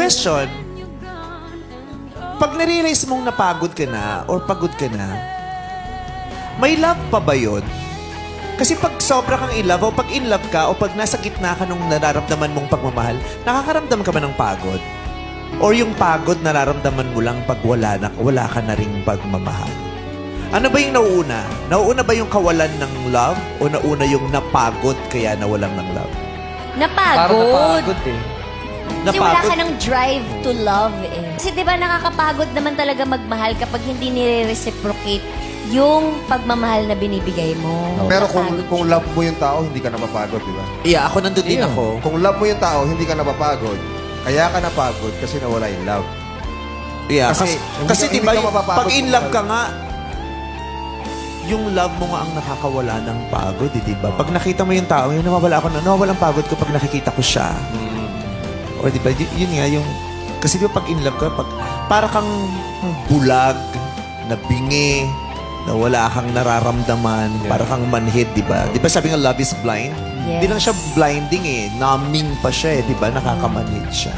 Question, pag nare-realize mong napagod ka na or pagod ka na, may love pa ba yun? Kasi pag sobra kang in love o pag in love ka o pag nasa gitna ka nung nararamdaman mong pagmamahal, nakakaramdam ka ba ng pagod? Or yung pagod nararamdaman mo lang pag wala ka na ring pagmamahal? Ano ba yung nauuna? Nauuna ba yung kawalan ng love o nauna yung napagod kaya nawalan ng love? Parang napagod eh. Kasi wala ka ng drive to love eh. Kasi di ba nakakapagod naman talaga magmahal kapag hindi nire-reciprocate yung pagmamahal na binibigay mo. Pero Napagod kung siya. love mo yung tao, hindi ka napapagod, di ba? Yeah, ako nandun din Ayun. ako. Kung love mo yung tao, hindi ka napapagod. Kaya ka napagod kasi nawala yung love. Yeah, Kasi kasi hindi diba, ka mapapagod pag in kung love ka mahal. nga, yung love mo nga ang nakakawala ng pagod, di ba? Pag nakita mo yung tao, yun nawawala ang pagod ko pag nakikita ko siya. O di ba, yun nga yung, kasi di ba pag in love ka, para kang bulag, na bingi, na wala kang nararamdaman, para kang manhid, di ba? Di ba sabi nga love is blind? Yes. Di lang siya blinding eh, numbing pa siya eh, di ba? Nakakamanhid siya.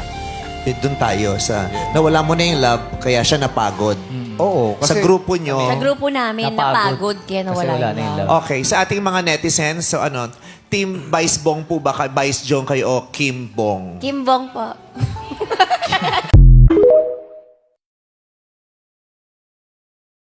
Doon tayo sa, nawala mo na yung love, kaya siya napagod. Oo. Sa grupo nyo. Sa grupo namin, napagod kaya Kasi nawala wala na yung yung love. love. Okay, sa ating mga netizens, so ano, Team Vice Bong po ba? Vice Jong kayo o Kim Bong? Kimbong po.